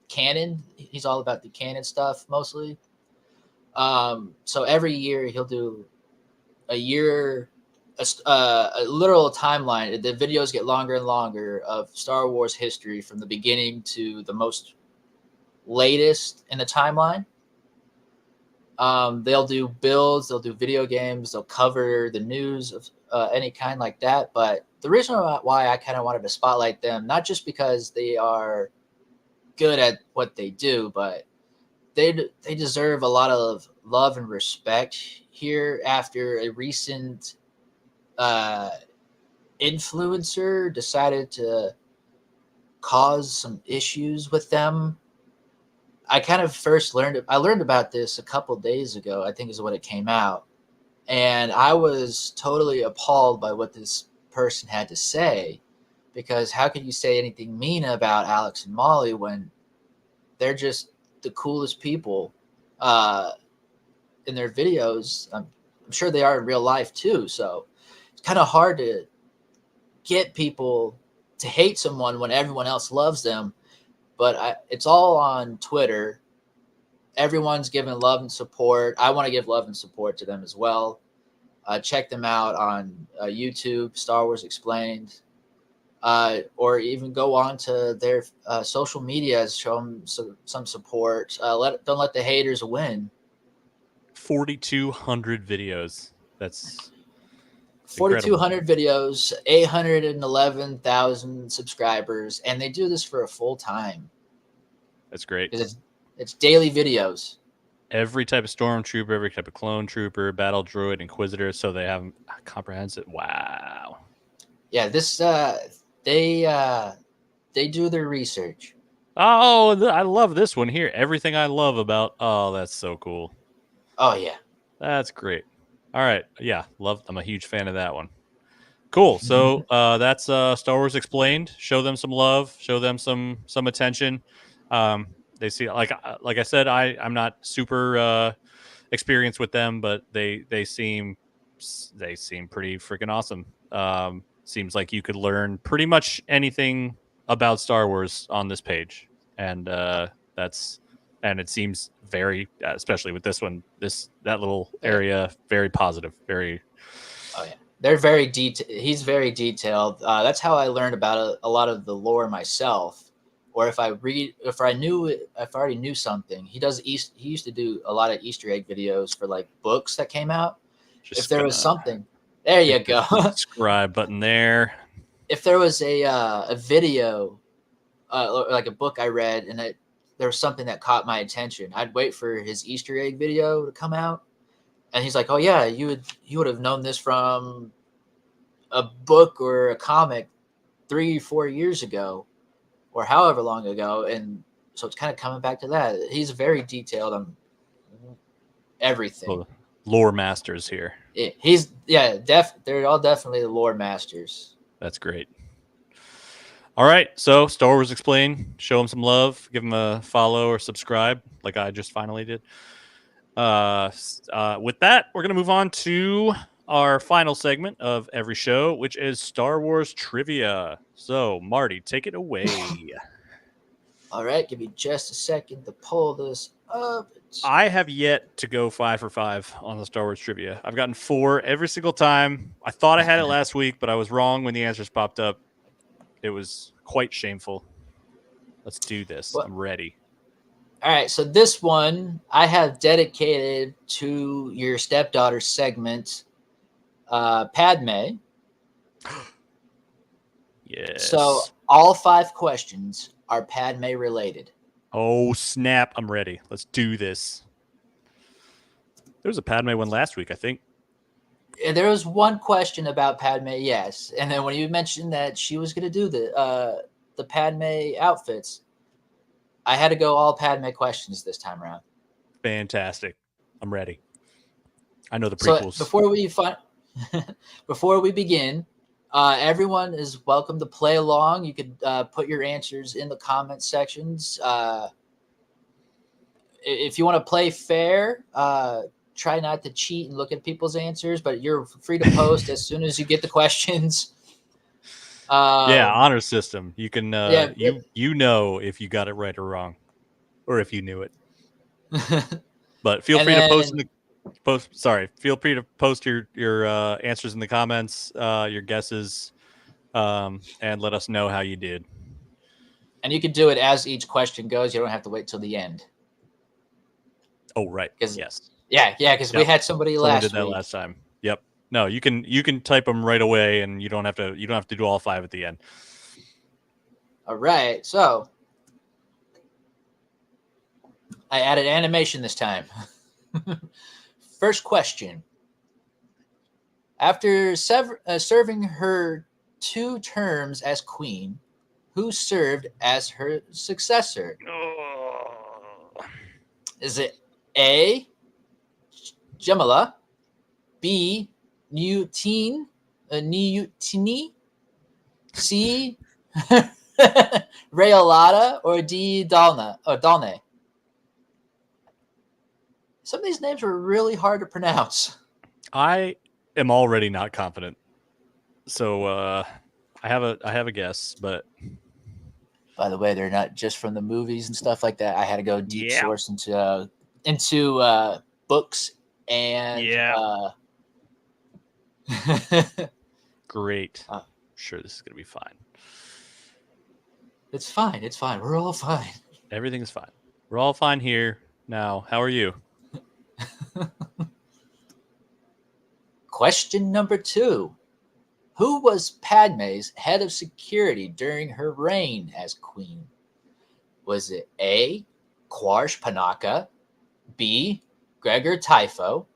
Speaker 2: canon. He's all about the canon stuff So every year he'll do a year a literal timeline. The videos get longer and longer of Star Wars history from the beginning to the most latest in the timeline. They'll do builds, they'll do video games, they'll cover the news of any kind like that. But the reason why I kind of wanted to spotlight them, not just because they are good at what they do, but they deserve a lot of love and respect here after a recent influencer decided to cause some issues with them. I kind of learned about this a couple days ago, I think is when it came out. And I was totally appalled by what this person had to say, because how could you say anything mean about Alex and Molly when they're just the coolest people in their videos? I'm sure they are in real life too. So it's kind of hard to get people to hate someone when everyone else loves them. But it's all on Twitter. Everyone's giving love and support. I want to give love and support to them as well. Check them out on YouTube, Star Wars Explained, or even go on to their social medias, show them some support. Don't let the haters win.
Speaker 1: 4,200 videos. That's
Speaker 2: 4,200 videos, 811,000 subscribers, and they do this for a full time.
Speaker 1: That's great.
Speaker 2: It's daily videos. Every
Speaker 1: type of stormtrooper, every type of clone trooper, battle droid, inquisitor, so they have comprehensive. Wow.
Speaker 2: Yeah, this they do their research.
Speaker 1: Oh, I love this one here. Everything I love about. Oh, that's so cool.
Speaker 2: Oh yeah,
Speaker 1: that's great. All right, yeah, I'm a huge fan of that one. Cool. So that's Star Wars Explained. Show them some love. Show them some attention. They see, like I said, I'm not super experienced with them, but they seem pretty freaking awesome. Seems like you could learn pretty much anything about Star Wars on this page, and it seems very, especially with this one, that little area, very positive, very.
Speaker 2: Oh yeah, they're very detailed. He's very detailed. That's how I learned about a lot of the lore myself. Or if I already knew something, he used to do a lot of Easter egg videos for like books that came out. If there was something, there you go.
Speaker 1: Subscribe button there.
Speaker 2: If there was a video, like a book I read, and there was something that caught my attention, I'd wait for his Easter egg video to come out, and he's like, "Oh yeah, you would have known this from a book or a comic 3-4 years ago, or however long ago." And so it's kind of coming back to that. He's very detailed on everything.
Speaker 1: Well, lore masters here.
Speaker 2: They're all definitely the lore masters.
Speaker 1: That's great. All right, so Star Wars Explained. Show them some love. Give them a follow or subscribe, like I just finally did. With that, we're gonna move on to our final segment of every show, which is Star Wars trivia. So, Marty, take it away.
Speaker 2: All right, give me just a second to pull this up.
Speaker 1: I have yet to go 5 for 5 on the Star Wars trivia. I've gotten 4 every single time. I thought I had it last week, but I was wrong when the answers popped up. It was quite shameful. Let's do this. I'm ready.
Speaker 2: All right, so this one I have dedicated to your stepdaughter segment, Padmé.
Speaker 1: Yes.
Speaker 2: So all 5 questions are Padmé related.
Speaker 1: Oh, snap. I'm ready. Let's do this. There was a Padmé one last week, I think.
Speaker 2: And there was one question about Padmé, yes. And then when you mentioned that she was going to do the Padmé outfits, I had to go all Padmé questions this time around.
Speaker 1: Fantastic. I'm ready. I know the prequels.
Speaker 2: So before we begin, everyone is welcome to play along. You could put your answers in the comment sections. If you want to play fair, try not to cheat and look at people's answers, but you're free to post as soon as you get the questions.
Speaker 1: Honor system. You can you know if you got it right or wrong, or if you knew it. But feel free to post Feel free to post your answers in the comments, your guesses, and let us know how you did.
Speaker 2: And you can do it as each question goes. You don't have to wait till the end.
Speaker 1: Oh, right. Yes.
Speaker 2: Yeah, because we had somebody
Speaker 1: Someone
Speaker 2: last
Speaker 1: did that
Speaker 2: week.
Speaker 1: last time. Yep. No, you can type them right away, and you don't have to do all 5 at the end.
Speaker 2: All right, so I added animation this time. First question. After serving her 2 terms as queen, who served as her successor? Is it A, Jamala, B, Newtini, C, Rayolata, or D, Dalne? Some of these names were really hard to pronounce.
Speaker 1: I am already not confident, so I have a guess, but
Speaker 2: by the way, they're not just from the movies and stuff like that. I had to go deep source into books and
Speaker 1: great. I'm sure this is gonna be fine.
Speaker 2: It's fine. We're all fine.
Speaker 1: Everything's fine. We're all fine here now. How are you?
Speaker 2: Question number 2. Who was Padmé's head of security during her reign as queen? Was it A, Quarsh Panaka, B, Gregor Typho,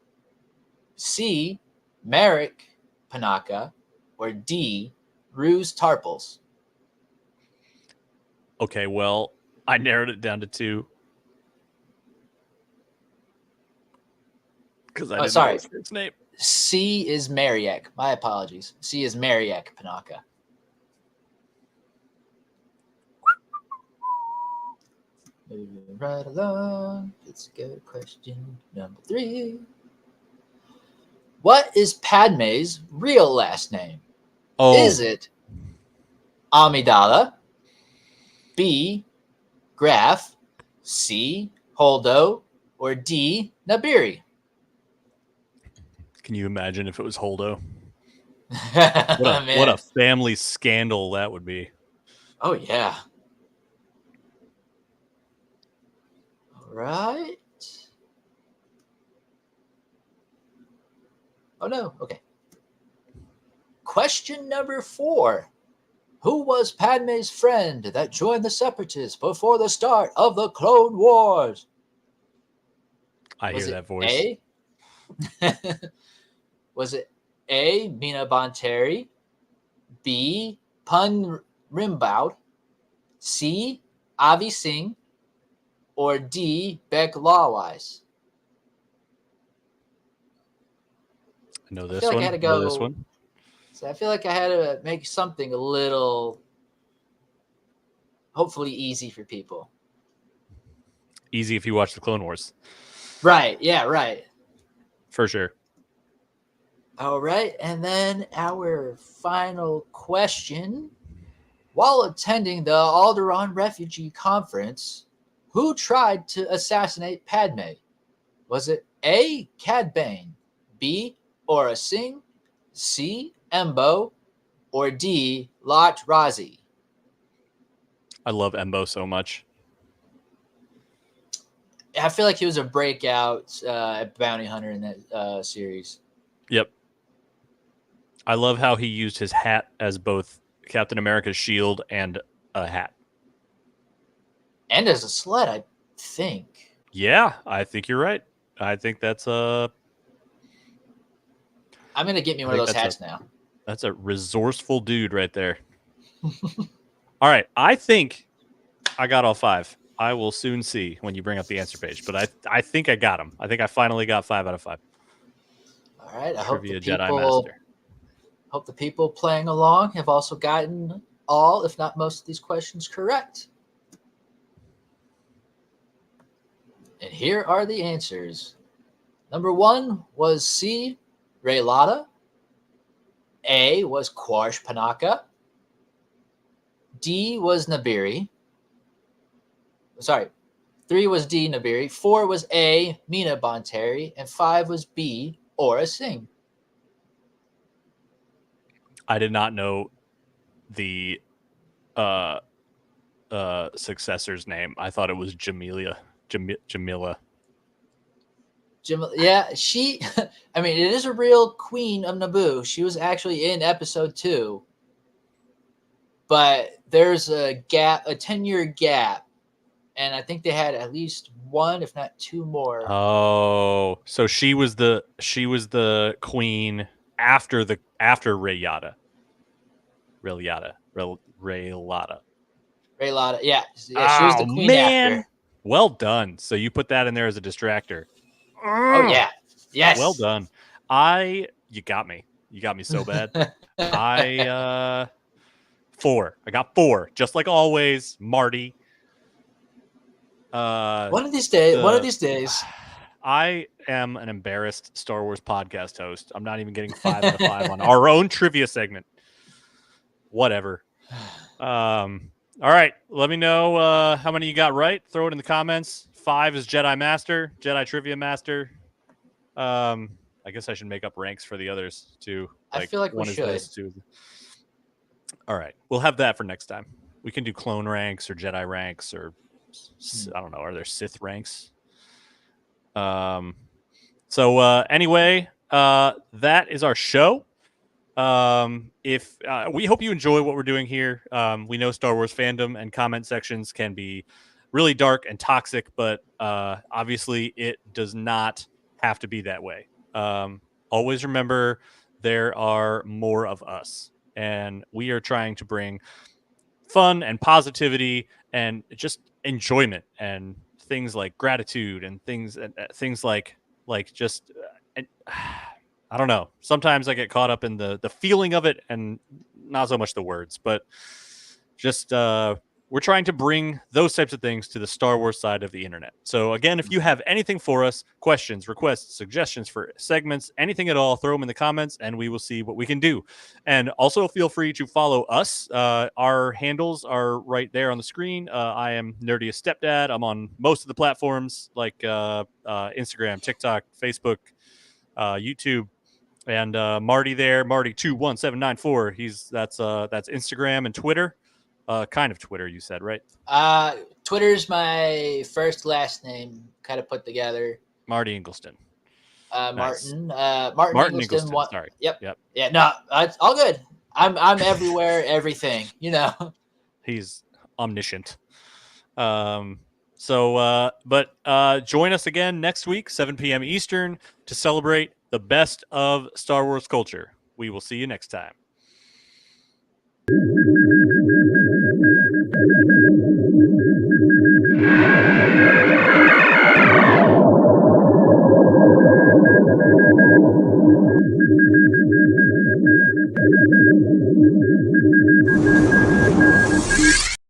Speaker 2: C, Marek Panaka, or D, Ruse Tarpals?
Speaker 1: Okay, well, I narrowed it down to 2. Because I didn't know his first name.
Speaker 2: C is Mariak. My apologies. C is Mariak Panaka. Moving right along. Let's go to question number 3. What is Padmé's real last name? Is it Amidala, B, Graf, C, Holdo, or D, Nabiri?
Speaker 1: Can you imagine if it was Holdo? What a family scandal that would be.
Speaker 2: Oh, yeah. All right. Oh, no. Okay. Question number 4. Who was Padmé's friend that joined the Separatists before the start of the Clone Wars?
Speaker 1: I hear that voice.
Speaker 2: Was it A, Mina Bonteri, B, Pun Rimbaud, C, Avi Singh, or D, Beck Lawwise?
Speaker 1: I know this one. I know this one.
Speaker 2: So I feel like I had to make something a little, hopefully easy for people.
Speaker 1: Easy if you watch the Clone Wars.
Speaker 2: Right. Yeah, right.
Speaker 1: For sure.
Speaker 2: All right. And then our final question. While attending the Alderaan Refugee Conference, who tried to assassinate Padmé? Was it A, Cad Bane, B, Aura Singh, C, Embo, or D, Lot Razi?
Speaker 1: I love Embo so much.
Speaker 2: I feel like he was a breakout bounty hunter in that series.
Speaker 1: Yep. I love how he used his hat as both Captain America's shield and a hat.
Speaker 2: And as a sled, I think.
Speaker 1: Yeah, I think you're right. I think that's
Speaker 2: I'm going to get me one of those hats now.
Speaker 1: That's a resourceful dude right there. All right. I think I got all 5. I will soon see when you bring up the answer page, but I think I got them. I think I finally got 5 out of 5.
Speaker 2: All right. I
Speaker 1: Trivia Jedi Master.
Speaker 2: Hope the people playing along have also gotten all, if not most of these questions correct. And here are the answers. Number 1 was C, Ray Lada. A was Quarsh Panaka. D was Nabiri. Sorry. 3 was D, Nabiri. 4 was A, Mina Bonteri. And 5 was B, Aura Singh.
Speaker 1: I did not know the successor's name. I thought it was Jamila.
Speaker 2: Yeah, she. I mean, it is a real queen of Naboo. She was actually in episode 2, but there's a 10-year gap, and I think they had at least 1, if not 2 more.
Speaker 1: Oh, so she was the queen after Ray Liotta.
Speaker 2: Ray Liotta, yeah, she was the queen after.
Speaker 1: Well done. So you put that in there as a distractor.
Speaker 2: Oh yeah, yes.
Speaker 1: Well done. You got me. You got me so bad. 4. I got 4, just like always. Marty.
Speaker 2: One of these days.
Speaker 1: I am an embarrassed Star Wars podcast host. I'm not even getting 5 out of 5 on our own trivia segment. Whatever. All right. Let me know how many you got right. Throw it in the comments. 5 is Jedi Master, Jedi Trivia Master. I guess I should make up ranks for the others too.
Speaker 2: I feel like
Speaker 1: one
Speaker 2: we
Speaker 1: is
Speaker 2: should.
Speaker 1: This, 2 is... All right. We'll have that for next time. We can do clone ranks or Jedi ranks or I don't know. Are there Sith ranks? Anyway, that is our show. If we hope you enjoy what we're doing here. We know Star Wars fandom and comment sections can be really dark and toxic, but obviously it does not have to be that way. Always remember there are more of us, and we are trying to bring fun and positivity and just enjoyment and things like gratitude and things like just I don't know. Sometimes I get caught up in the feeling of it and not so much the words, but just we're trying to bring those types of things to the Star Wars side of the internet. So again, if you have anything for us, questions, requests, suggestions for segments, anything at all, throw them in the comments and we will see what we can do. And also feel free to follow us. Our handles are right there on the screen. I am Nerdiest Stepdad. I'm on most of the platforms like Instagram, TikTok, Facebook, YouTube. And Marty there, Marty21794. That's Instagram and Twitter. Kind of Twitter, you said, right?
Speaker 2: Twitter's my first last name, kind of put together.
Speaker 1: Marty Ingleston.
Speaker 2: Nice. Martin
Speaker 1: Ingleston. Sorry.
Speaker 2: Yep. Yeah. No, it's all good. I'm everywhere, everything. You know.
Speaker 1: He's omniscient. But join us again next week, 7 p.m. Eastern, to celebrate the best of Star Wars culture. We will see you next time.